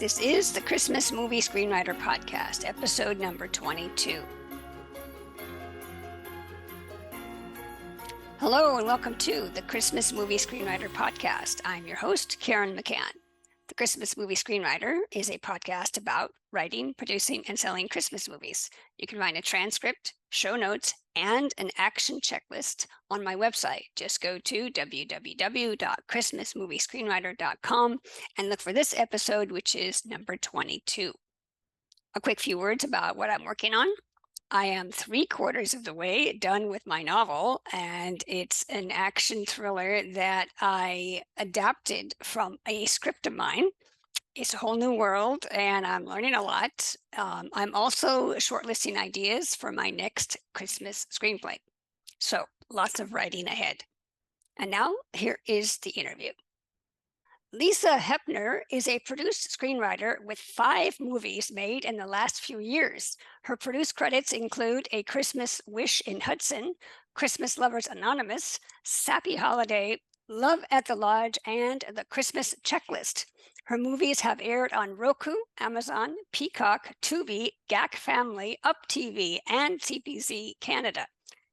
This is the Christmas Movie Screenwriter Podcast, episode number 22. Hello and welcome to the Christmas Movie Screenwriter Podcast. I'm your host, Karen McCann. The Christmas Movie Screenwriter is a podcast about writing, producing, and selling Christmas movies. You can find a transcript, show notes, and an action checklist on my website. Just go to www.christmasmoviescreenwriter.com and look for this episode, which is number 22. A quick few words about what I'm working on. I am 3/4 of the way done with my novel, and it's an action thriller that I adapted from a script of mine. It's a whole new world, and I'm learning a lot. I'm also shortlisting ideas for my next Christmas screenplay. So lots of writing ahead. And now here is the interview. Lisa Hepner is a produced screenwriter with 5 movies made in the last few years. Her produced credits include A Christmas Wish in Hudson, Christmas Lovers Anonymous, Sappy Holiday, Love at the Lodge, and The Christmas Checklist. Her movies have aired on Roku, Amazon, Peacock, Tubi, GAC Family, Up TV, and CPC Canada.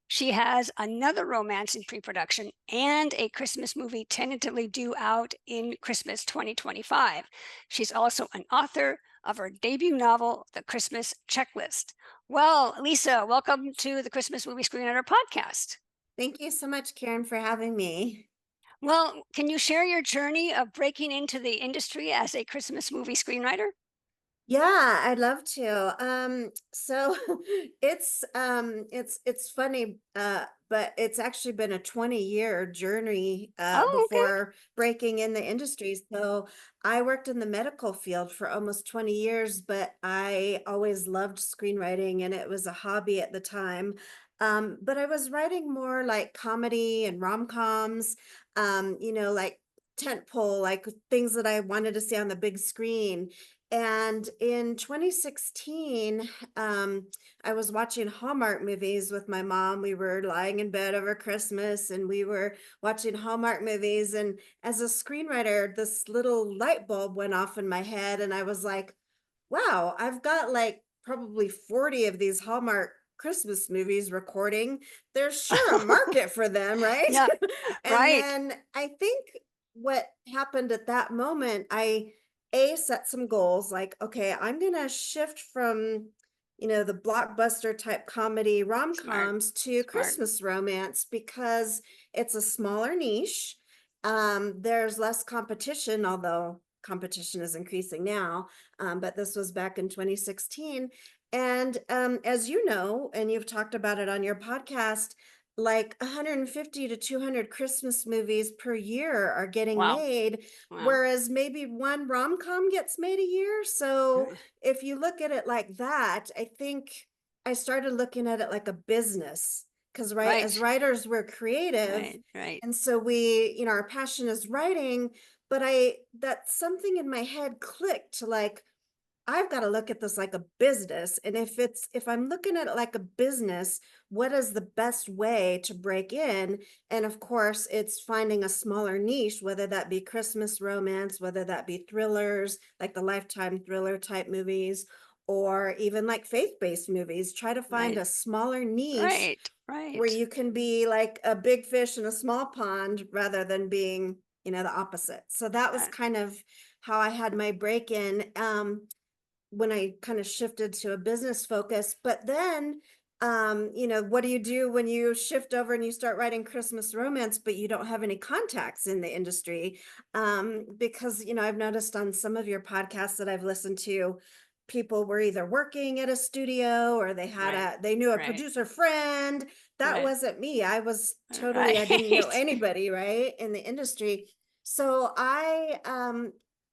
She has another romance in pre-production and a Christmas movie tentatively due out in Christmas 2025. She's also an author of her debut novel, The Christmas Checklist. Well, Lisa, welcome to the Christmas Movie Screenwriter Podcast. Thank you so much, Karen, for having me. Well, can you share your journey of breaking into the industry as a Christmas movie screenwriter? Yeah, I'd love to. So it's funny, but it's actually been a 20-year journey Oh, okay. before breaking in the industry. So I worked in the medical field for almost 20 years, but I always loved screenwriting and it was a hobby at the time. But I was writing more like comedy and rom-coms, like tentpole, like things that I wanted to see on the big screen. And in 2016, I was watching Hallmark movies with my mom. We were lying in bed over Christmas and we were watching Hallmark movies. And as a screenwriter, this little light bulb went off in my head. And I was like, wow, I've got like probably 40 of these Hallmark Christmas movies recording. There's sure a market for them, right? Yeah, And right. then I think what happened at that moment, I set some goals like, okay, I'm gonna shift from, the blockbuster type comedy Smart, rom-coms to smart. Christmas romance because it's a smaller niche. There's less competition, although competition is increasing now. But this was back in 2016. And as you know, and you've talked about it on your podcast, like 150 to 200 Christmas movies per year are getting Wow, made, wow. whereas maybe one rom-com gets made a year. So if you look at it like that, I think I started looking at it like a business because, right, as Right, writers, we're creative. right. And so our passion is writing, but that something in my head clicked to like, I've got to look at this like a business. And if I'm looking at it like a business, what is the best way to break in? And of course, it's finding a smaller niche, whether that be Christmas romance, whether that be thrillers, like the Lifetime thriller type movies, or even like faith-based movies. Try to find Right, a smaller niche right, where right. you can be like a big fish in a small pond rather than being, the opposite. So that was Uh, kind of how I had my break in. When I kind of shifted to a business focus. But then, what do you do when you shift over and you start writing Christmas romance, but you don't have any contacts in the industry? Because, I've noticed on some of your podcasts that I've listened to, people were either working at a studio or right, they knew a right, producer friend. That right, wasn't me. I was totally, I didn't know right. anybody, right, in the industry. So I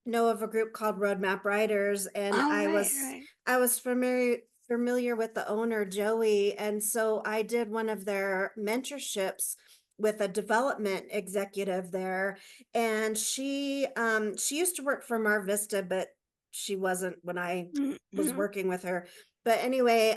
know of a group called Roadmap Writers, and Oh, I right, was right. I was familiar with the owner, Joey, and so I did one of their mentorships with a development executive there, and she used to work for Mar Vista, but she wasn't when I was Mm-hmm. working with her. But anyway,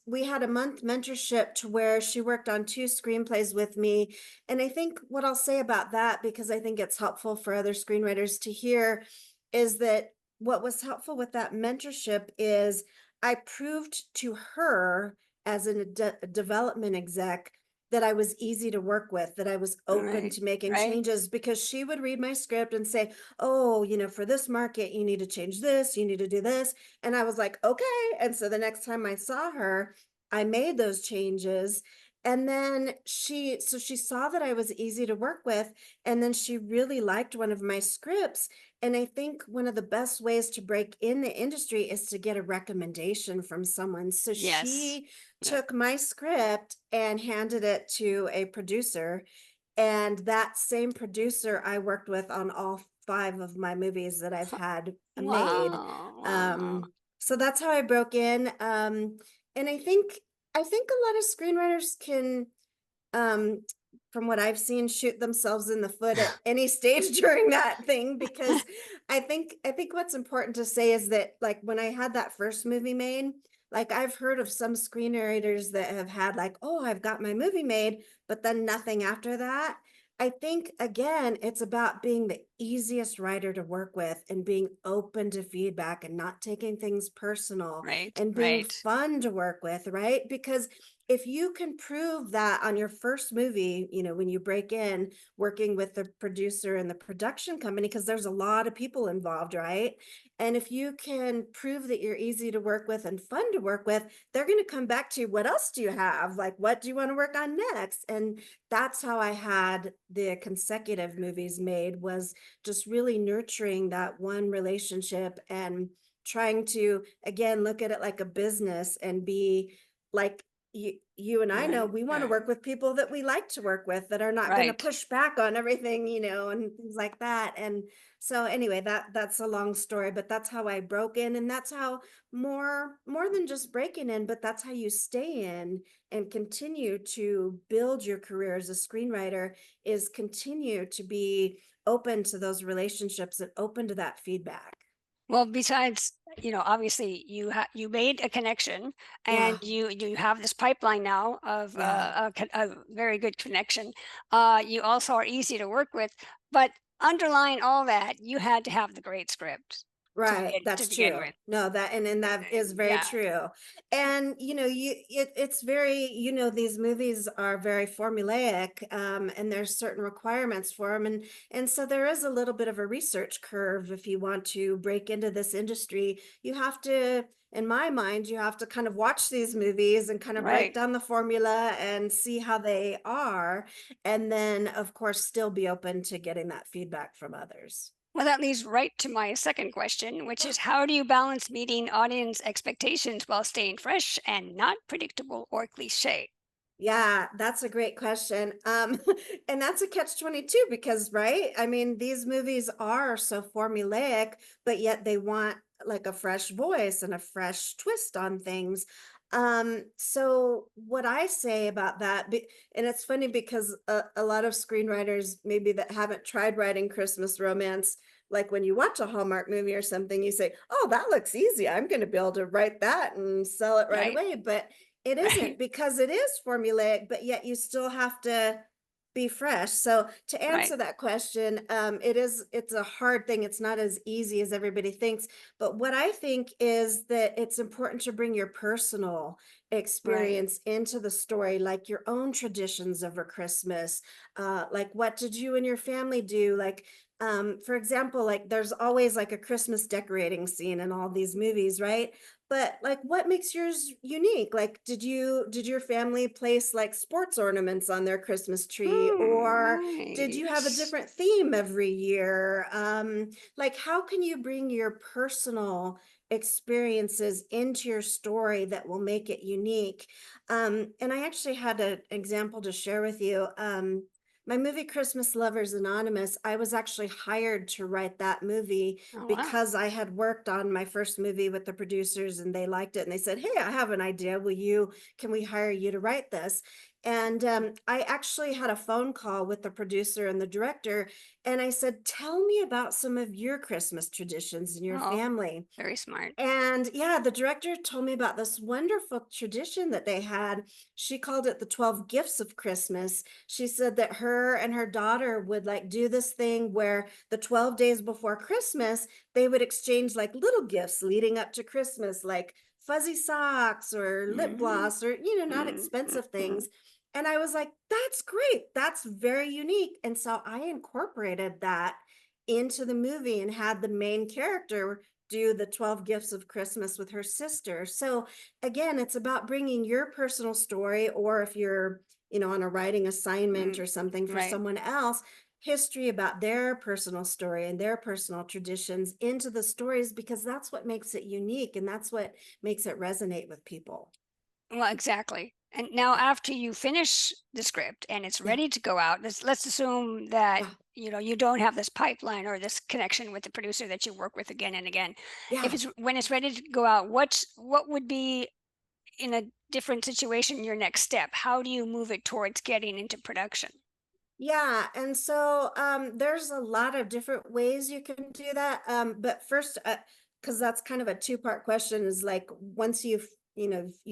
we had a month mentorship to where she worked on 2 screenplays with me. And I think what I'll say about that, because I think it's helpful for other screenwriters to hear, is that what was helpful with that mentorship is I proved to her as a development exec that I was easy to work with, that I was open Right. to making Right. changes because she would read my script and say, "Oh, for this market, you need to change this, you need to do this." And I was like, "Okay." And so the next time I saw her, I made those changes. And then she saw that I was easy to work with. And then she really liked one of my scripts, and I think one of the best ways to break in the industry is to get a recommendation from someone. So Yes. she Yeah. took my script and handed it to a producer. And that same producer I worked with on all five of my movies that I've had made. Wow. Wow. Um, so that's how I broke in. And I think a lot of screenwriters can, um, from what I've seen, shoot themselves in the foot at any stage during that thing, because I think what's important to say is that, like, when I had that first movie made, like, I've heard of some screenwriters that have had, like, "Oh, I've got my movie made," but then nothing after that. I think, again, it's about being the easiest writer to work with and being open to feedback and not taking things personal Right. and being Right. fun to work with, right? Because if you can prove that on your first movie, when you break in working with the producer and the production company, because there's a lot of people involved, right? And if you can prove that you're easy to work with and fun to work with, they're going to come back to you. What else do you have? Like, what do you want to work on next? And that's how I had the consecutive movies made, was just really nurturing that one relationship and trying to, again, look at it like a business and be like, you and I know Right. we want to Right. work with people that we like to work with, that are not going to Right. push back on everything, and things like that. And so anyway, that's a long story, but that's how I broke in, and that's how, more than just breaking in, but that's how you stay in and continue to build your career as a screenwriter, is continue to be open to those relationships and open to that feedback. Well, besides, obviously you made a connection, and Yeah, you have this pipeline now of yeah. a very good connection. You also are easy to work with, but underlying all that, you had to have the great script Right, to that's begin true. with. No, and that is very Yeah. true. And it's very, these movies are very formulaic, and there's certain requirements for them, and so there is a little bit of a research curve if you want to break into this industry. You have to, in my mind, you have to kind of watch these movies and kind of break Right. down the formula and see how they are, and then of course still be open to getting that feedback from others. Well, that leads right to my second question, which is how do you balance meeting audience expectations while staying fresh and not predictable or cliche? Yeah, that's a great question. And that's a catch-22 because, right? I mean, these movies are so formulaic, but yet they want like a fresh voice and a fresh twist on things. So what I say about that, and it's funny because a lot of screenwriters maybe that haven't tried writing Christmas romance, like when you watch a Hallmark movie or something, you say, "Oh, that looks easy. I'm going to be able to write that and sell it right Right. away." But it isn't, Right. because it is formulaic, but yet you still have to be fresh. So to Right. answer that question, it's a hard thing. It's not as easy as everybody thinks. But what I think is that it's important to bring your personal Right. experience into the story, like your own traditions over Christmas. Like, what did you and your family do? Like, for example, like there's always like a Christmas decorating scene in all these movies, right? But like, what makes yours unique? Like, did your family place like sports ornaments on their Christmas tree, or did you have a Nice. different theme every year? Like, how can you bring your personal experiences into your story that will make it unique? And I actually had an example to share with you. My movie Christmas Lovers Anonymous, I was actually hired to write that movie Oh, wow. because I had worked on my first movie with the producers and they liked it, and they said, "Hey, I have an idea. Can we hire you to write this?" And I actually had a phone call with the producer and the director, and I said, "Tell me about some of your Christmas traditions in your Oh, family." very smart. And yeah, the director told me about this wonderful tradition that they had. She called it the 12 gifts of Christmas. She said that her and her daughter would like do this thing where the 12 days before Christmas, they would exchange like little gifts leading up to Christmas, like fuzzy socks or lip Mhm, gloss or, not mm, expensive mhm. things. And I was like, that's great. That's very unique. And so I incorporated that into the movie and had the main character do the 12 gifts of Christmas with her sister. So again, it's about bringing your personal story, or if you're, on a writing assignment Mm, or something for right. someone else, history about their personal story and their personal traditions into the stories, because that's what makes it unique and that's what makes it resonate with people. Well, exactly. And now Yeah. after you finish the script and it's Yeah. ready to go out, let's assume that, Yeah. you don't have this pipeline or this connection with the producer that you work with again and again. If Yeah. it's when it's ready to go out, what would be in a different situation your next step? How do you move it towards getting into production? Yeah, and so there's a lot of different ways you can do that. But first, because that's kind of a two-part question, is like once you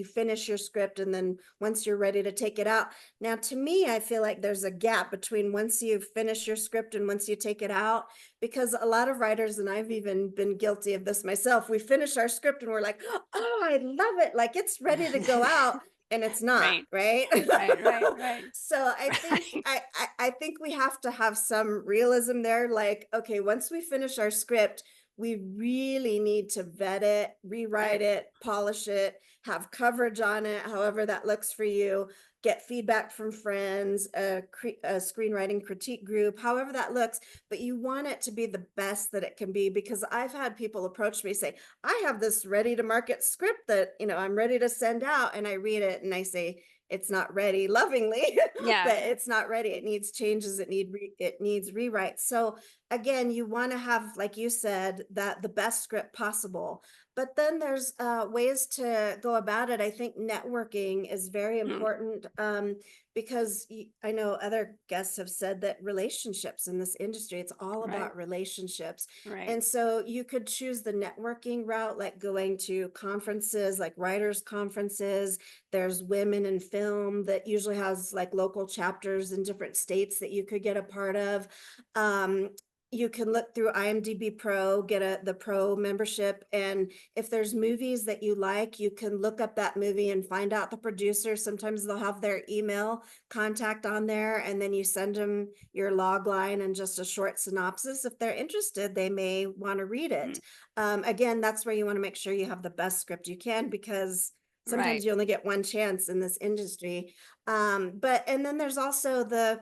finish your script, and then once you're ready to take it out. Now, to me, I feel like there's a gap between once you finish your script and once you take it out, because a lot of writers, and I've even been guilty of this myself, we finish our script and we're like, oh, I love it, like it's ready to go out, and it's not, Right, right? right, So I think right. I think we have to have some realism there. Like, okay, once we finish our script, we really need to vet it, rewrite Right. it, polish it, have coverage on it, however that looks for you, get feedback from friends, a screenwriting critique group, however that looks. But you want it to be the best that it can be, because I've had people approach me say, I have this ready to market script that, I'm ready to send out. And I read it and I say, it's not ready, lovingly, Yeah, but it's not ready. It needs changes. It needs rewrites. So again, you want to have, like you said, that the best script possible. But then there's ways to go about it. I think networking is very mm, important, because I know other guests have said that relationships in this industry, it's all right, about relationships. right, And so you could choose the networking route, like going to conferences, like writers' conferences. There's Women in Film that usually has like local chapters in different states that you could get a part of. Um, you can look through IMDb Pro, get the Pro membership, and if there's movies that you like, you can look up that movie and find out the producer. Sometimes they'll have their email contact on there, and then you send them your log line and just a short synopsis. If they're interested, they may want to read mm, it. Again, that's where you want to make sure you have the best script you can, because right, sometimes you only get one chance in this industry. But and then there's also the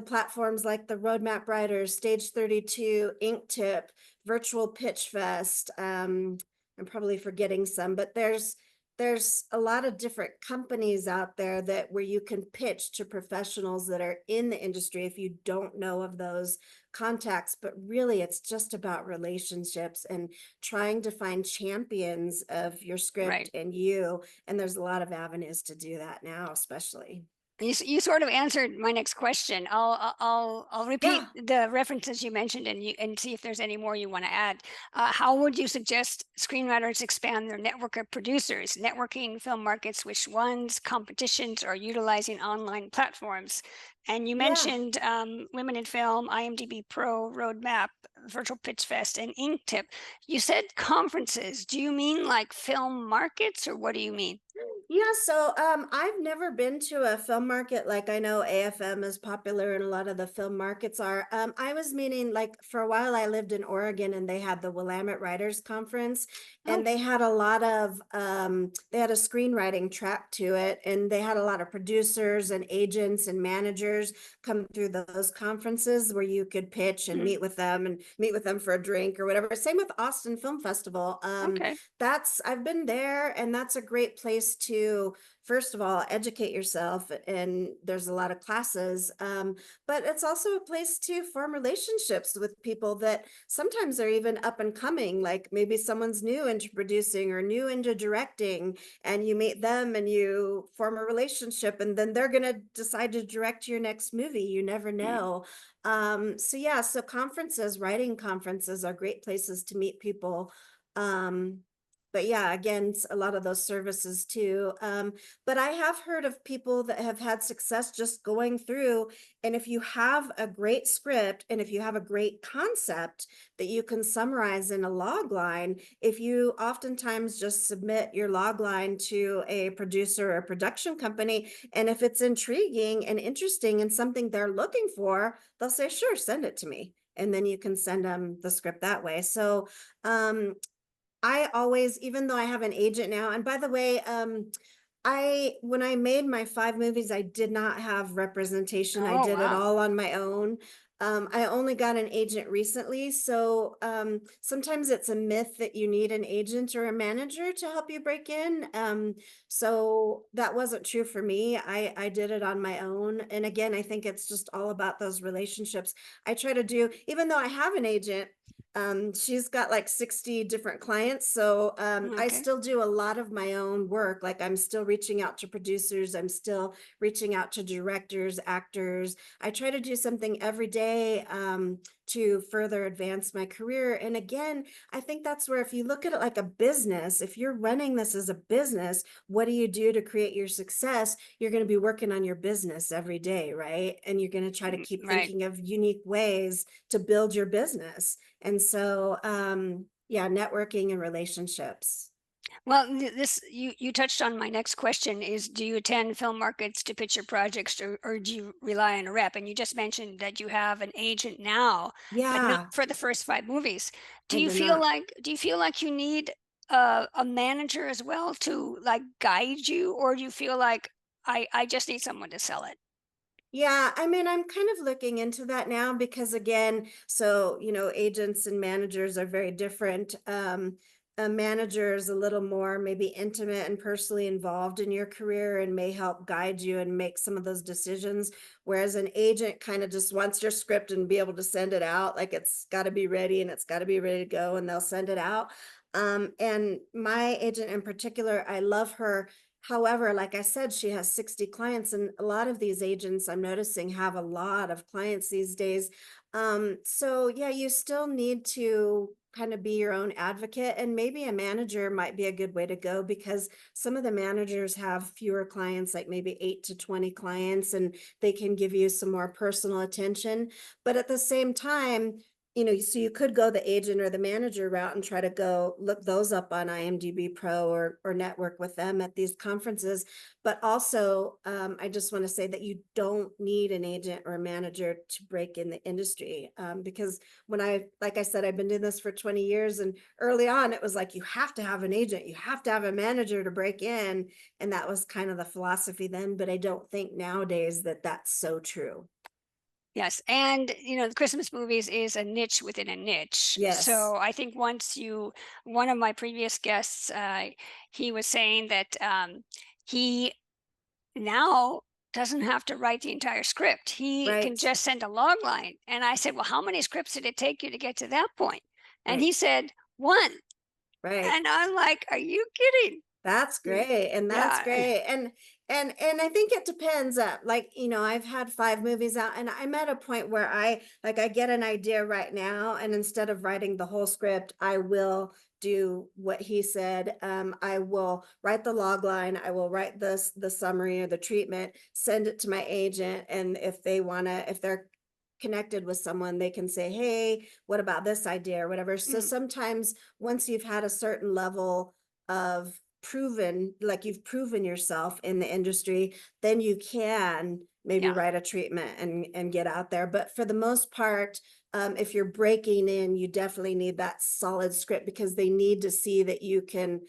platforms like the Roadmap Writers, Stage 32, Ink Tip, Virtual Pitch Fest. I'm probably forgetting some, but there's a lot of different companies out there that where you can pitch to professionals that are in the industry if you don't know of those contacts. But really, it's just about relationships and trying to find champions of your script right. and you. And there's a lot of avenues to do that now, especially. You sort of answered my next question. I'll repeat Yeah. the references you mentioned and see if there's any more you want to add. How would you suggest screenwriters expand their network of producers, networking film markets, which ones, competitions, or utilizing online platforms? And you Yeah. mentioned Women in Film, IMDb Pro, Roadmap, Virtual Pitch Fest, and Inktip. You said conferences. Do you mean like film markets, or what do you mean? Yeah, so I've never been to a film market. Like, I know AFM is popular and a lot of the film markets are. I was meaning, like, for a while I lived in Oregon and they had the Willamette Writers Conference, Oh, and they had a lot of they had a screenwriting track to it, and they had a lot of producers and agents and managers come through those conferences where you could pitch and mm, meet with them for a drink or whatever. Same with Austin Film Festival. okay. I've been there, and that's a great place to to, first of all, educate yourself, and there's a lot of classes. But it's also a place to form relationships with people that sometimes are even up and coming. Like maybe someone's new into producing or new into directing, and you meet them and you form a relationship, and then they're going to decide to direct your next movie. You never Mm, know. So yeah, so conferences, writing conferences are great places to meet people. Um, but yeah, again, a lot of those services too. But I have heard of people that have had success just going through. And if you have a great script and if you have a great concept that you can summarize in a log line, if you oftentimes just submit your log line to a producer or production company, and if it's intriguing and interesting and something they're looking for, they'll say, sure, send it to me. And then you can send them the script that way. So, I always, even though I have an agent now, and by the way, when I made my 5 movies, I did not have representation. I oh, did it wow. all on my own. I only got an agent recently, so sometimes it's a myth that you need an agent or a manager to help you break in. So that wasn't true for me. I did it on my own, and again, I think it's just all about those relationships. I try to do, even though I have an agent. She's got like 60 different clients. So I Okay. still do a lot of my own work. Like I'm still reaching out to producers, I'm still reaching out to directors, actors. I try to do something every day to further advance my career. And again, I think that's where, if you look at it like a business, if you're running this as a business, what do you do to create your success? You're going to be working on your business every day, right? And you're going to try to Mm, keep right. thinking of unique ways to build your business. And so, yeah, networking and relationships. Well, this you touched on my next question is, do you attend film markets to pitch your projects, or do you rely on a rep? And you just mentioned that you have an agent now, but not Yeah, for the first 5 movies. I did not. Do you feel like you need a manager as well to like guide you, or do you feel like I just need someone to sell it? Yeah, I mean, I'm kind of looking into that now because again, so, agents and managers are very different. A manager is a little more maybe intimate and personally involved in your career and may help guide you and make some of those decisions. Whereas an agent kind of just wants your script and be able to send it out. Like it's got to be ready and it's got to be ready to go, and they'll send it out. And my agent in particular, I love her. However, like I said, she has 60 clients, and a lot of these agents I'm noticing have a lot of clients these days. So yeah, you still need to kind of be your own advocate, and maybe a manager might be a good way to go because some of the managers have fewer clients, like maybe 8 to 20 clients, and they can give you some more personal attention. But at the same time, so you could go the agent or the manager route and try to go look those up on IMDb Pro, or network with them at these conferences. But also, I just want to say that you don't need an agent or a manager to break in the industry. Because like I said, I've been doing this for 20 years, and early on, it was like you have to have an agent, you have to have a manager to break in, and that was kind of the philosophy then. But I don't think nowadays that that's so true. Yes, and the Christmas movies is a niche within a niche. Yes, So I think one of my previous guests, he was saying that he now doesn't have to write the entire script. He can right, just send a log line. And I said, well, how many scripts did it take you to get to that point? And right, he said, one. right. And I'm like, are you kidding? That's great, and that's Yeah. great, and I think it depends. Like I've had 5 movies out, and I'm at a point where I get an idea right now, and instead of writing the whole script, I will do what he said. I will write the log line, I will write the summary or the treatment, send it to my agent, and if they're connected with someone, they can say, hey, what about this idea or whatever. So Mm, sometimes once you've had a certain level of like you've proven yourself in the industry, then you can maybe yeah, write a treatment and get out there. But for the most part, if you're breaking in, you definitely need that solid script because they need to see that you can,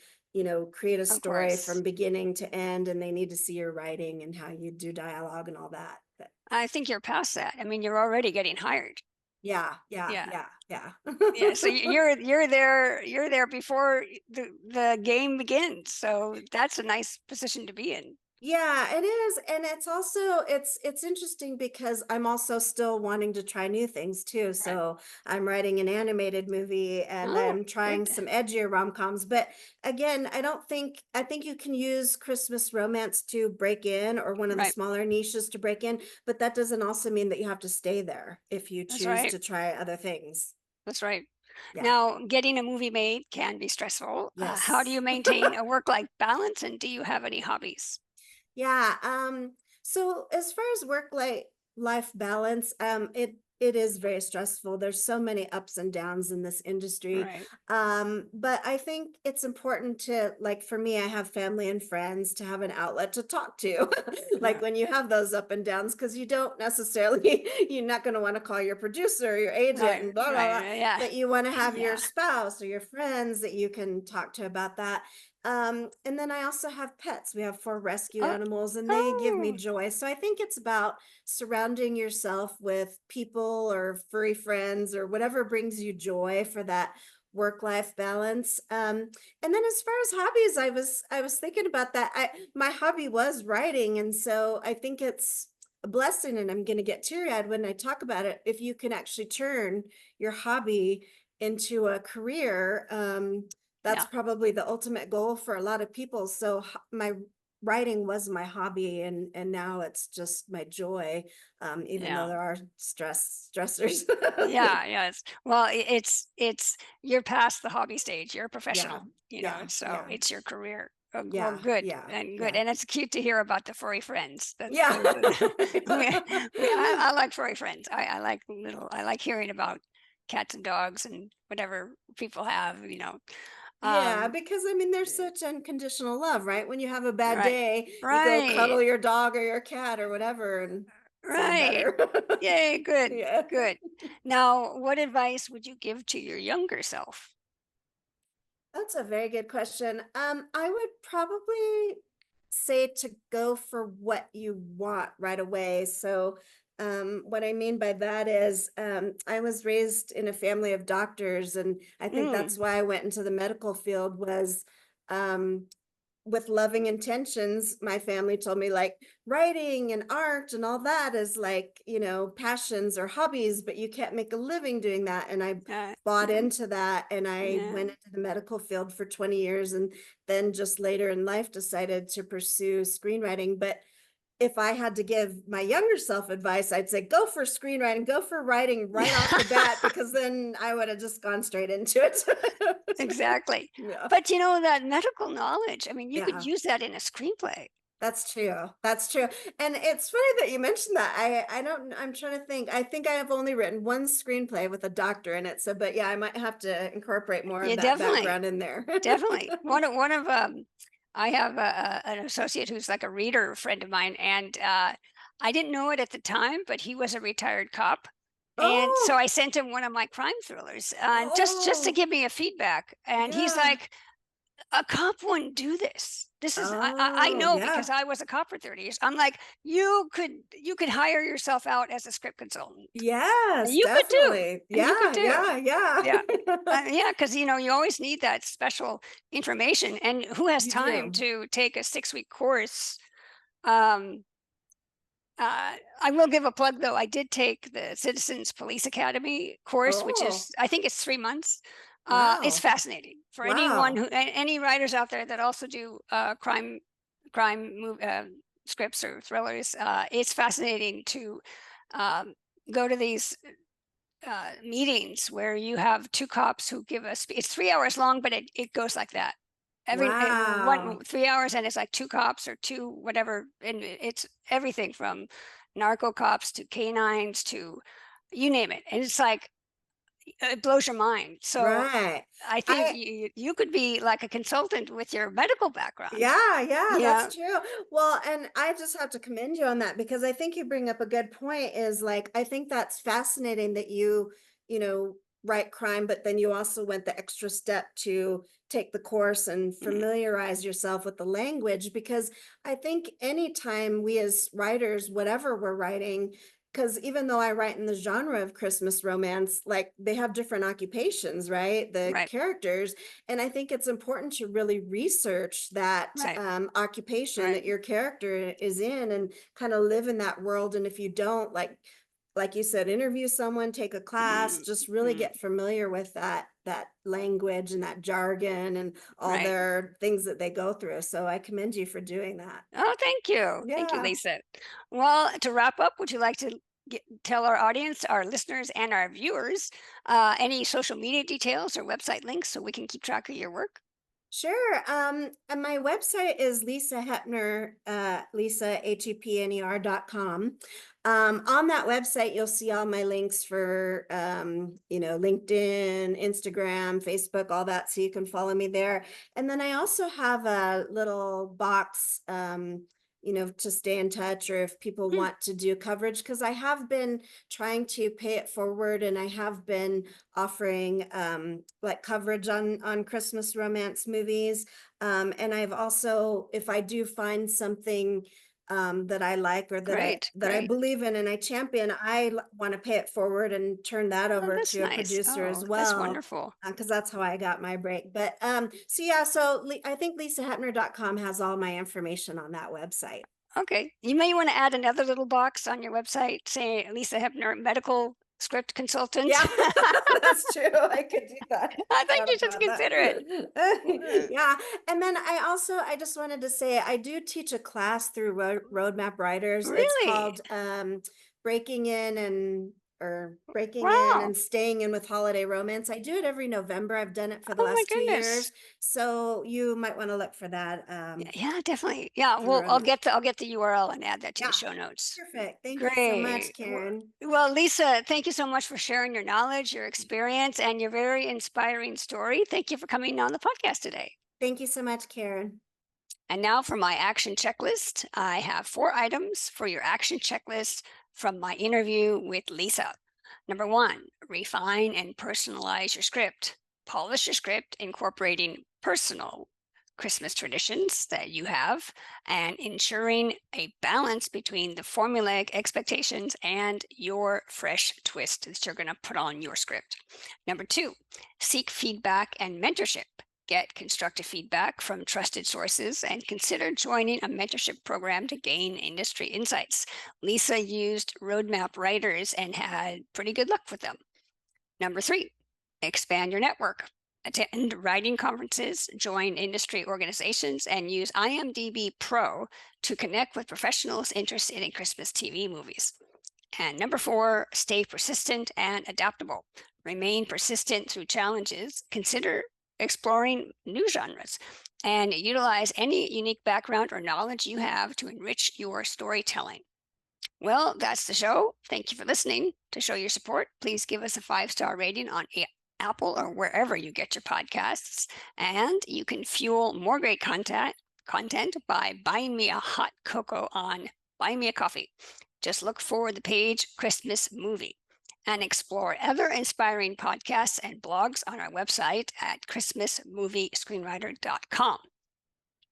create a of story course. from beginning to end, and they need to see your writing and how you do dialogue and all that. But I think you're past that. I mean, you're already getting hired. Yeah, yeah, Yeah. yeah, yeah. Yeah, so you're there before the game begins. So that's a nice position to be in. Yeah, it is. And it's also it's interesting because I'm also still wanting to try new things too. Right. So I'm writing an animated movie and Oh, I'm trying good. some edgier rom-coms. But again, I think you can use Christmas romance to break in or one of the Right. smaller niches to break in, but that doesn't also mean that you have to stay there if you That's choose right. to try other things. That's right. Yeah. Now, getting a movie made can be stressful. How do you Yes. maintain a work-life balance, and do you have any hobbies? Yeah, so as far as life balance, it is very stressful. There's so many ups and downs in this industry. Right. But I think it's important to, like, for me, I have family and friends to have an outlet to talk to. Like Yeah. when you have those up and downs, because you don't necessarily, you're not going to want to call your producer or your agent Right. and blah blah blah, Right. Yeah. but you want to have your Yeah. spouse or your friends that you can talk to about that. And then I also have pets. We have four rescue Oh. animals and they give me Oh. joy. So I think it's about surrounding yourself with people or furry friends or whatever brings you joy for that work-life balance. And then as far as hobbies, I was thinking about that. My hobby was writing, and so I think it's a blessing, and I'm going to get teary-eyed when I talk about it. If you can actually turn your hobby into a career, that's Yeah. probably the ultimate goal for a lot of people. So my writing was my hobby, and now it's just my joy, even though Yeah. there are stressors. Yeah, yes. Well, it's you're past the hobby stage. You're a Yeah, professional, yeah, so yeah, it's your career. Well, yeah, good yeah, and good, yeah, and it's cute to hear about the furry friends. That yeah. those, I like furry friends. I like hearing about cats and dogs and whatever people have. Yeah, Um, because I mean, there's such unconditional love, right? When you have a bad right, day, you go right, cuddle your dog or your cat or whatever and feel right. better. Yay, good, Yeah. good. Now, what advice would you give to your younger self? That's a very good question. I would probably say to go for what you want right away. So, what I mean by that is, I was raised in a family of doctors, and I think that's Mm, why I went into the medical field was, um, with loving intentions. My family told me, like, writing and art and all that is like, passions or hobbies, but you can't make a living doing that. And I bought yeah, into that, and I yeah. went into the medical field for 20 years, and then just later in life decided to pursue screenwriting. But if I had to give my younger self advice, I'd say go for screenwriting, go for writing right off the bat, because then I would have just gone straight into it. Exactly. Yeah. But that medical knowledge, I mean, you could Yeah. use that in a screenplay. That's true. That's true. And it's funny that you mentioned that. I don't, I'm trying to think. I think I have only written one screenplay with a doctor in it. So, but yeah, I might have to incorporate more Yeah, of that definitely. background in there. Definitely. One of I have an associate who's like a reader friend of mine, and I didn't know it at the time, but he was a retired cop. And so Oh, I sent him one of my crime thrillers, and just to oh, give me a feedback. And he's yeah. like, a cop wouldn't do this. This is I Oh, know because yeah. I was a cop for 30 years. I'm like, you could hire yourself out as a script consultant. Yes, You could too. definitely. And you could Yeah, too. yeah, yeah. Yeah. Yeah, because you always need that special information. And who has You time do. to take a 6-week course? Um, I will give a plug though. I did take the Citizens Police Academy course, which Oh, is, I think it's 3 months. It's wow. fascinating for anyone Wow. any writers out there that also do crime scripts or thrillers. It's fascinating to um, go to these meetings where you have two cops who give us, it's 3 hours long, but it goes like that. Wow. 3 hours, and it's like two cops or two whatever, and it's everything from narco cops to canines to you name it, and it's like it blows your mind. So Right. I think I you could be like a consultant with your medical background. Yeah, yeah, Yeah, that's true. Well, and I just have to commend you on that, because I think you bring up a good point. Is like, I think that's fascinating that you know, write crime, but then you also went the extra step to take the course and mm, familiarize yourself with the language, because I think anytime we as writers, whatever we're writing, because even though I write in the genre of Christmas romance, like they have different occupations, right? The Right, characters. And I think it's important to really research that right, occupation right. that your character is in and kind of live in that world. And if you don't, like you said, interview someone, take a class, Mm, just really mm, get familiar with that language and that jargon and all right. their things that they go through. So I commend you for doing that. Oh, thank you. Thank you, Yeah. Lisa. Well, to wrap up, would you like to tell our audience, our listeners, and our viewers any social media details or website links so we can keep track of your work? Sure. And my website is Lisa Hepner, Lisa, HEPNER.com. On that website, you'll see all my links for, LinkedIn, Instagram, Facebook, all that. So you can follow me there. And then I also have a little box, to stay in touch or if people Hmm, want to do coverage, because I have been trying to pay it forward and I have been offering like coverage on Christmas romance movies. And I've also, if I do find something that I like or that I great, that I great. believe in and I champion, I want to pay it forward and turn that Oh, over that's to a nice. producer as Oh, that's well. wonderful. Because that's how I got my break. But so yeah, so I think lisahepner.com has all my information on that website. Okay. You may want to add another little box on your website saying Lisa Hepner, medical script consultant. Yeah, that's true. I could do that. I think Thought you should about consider it. that. Yeah. And then I just wanted to say I do teach a class through Roadmap Writers. It's Really? called Breaking In Breaking In Wow. and Staying In with Holiday Romance. I do it every November. I've done it for the Oh my last 2 years. goodness. So you might want to look for that Yeah, definitely. Yeah, through well, I'll Roadmap. get the URL and add that to the Yeah. show notes. Perfect. Thank you so much, Great. Karen. Well, Lisa, thank you so much for sharing your knowledge, your experience, and your very inspiring story. Thank you for coming on the podcast today. Thank you so much, Karen. And now for my action checklist. I have 4 items for your action checklist from my interview with Lisa. Number 1, refine and personalize your script. Polish your script, incorporating personal Christmas traditions that you have and ensuring a balance between the formulaic expectations and your fresh twist that you're going to put on your script. Number 2, seek feedback and mentorship. Get constructive feedback from trusted sources and consider joining a mentorship program to gain industry insights. Lisa used Roadmap Writers and had pretty good luck with them. Number 3, expand your network. Attend writing conferences, join industry organizations, and use IMDb Pro to connect with professionals interested in Christmas TV movies. And number 4, stay persistent and adaptable. Remain persistent through challenges. Consider exploring new genres and utilize any unique background or knowledge you have to enrich your storytelling. Well, that's the show. Thank you for listening. To show your support, please give us a 5-star rating on Apple or wherever you get your podcasts. And you can fuel more great content by buying me a hot cocoa on Buy Me a Coffee. Just look for the page Christmas Movie and explore other inspiring podcasts and blogs on our website at christmasmoviescreenwriter.com.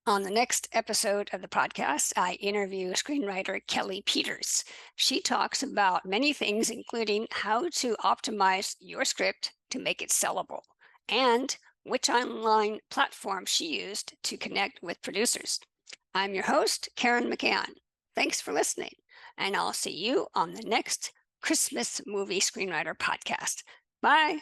On the next episode of the podcast, I interview screenwriter Kelly Peters. She talks about many things, including how to optimize your script to make it sellable and which online platform she used to connect with producers. I'm your host, Karen McCann. Thanks for listening, and I'll see you on the next Christmas Movie Screenwriter podcast. Bye.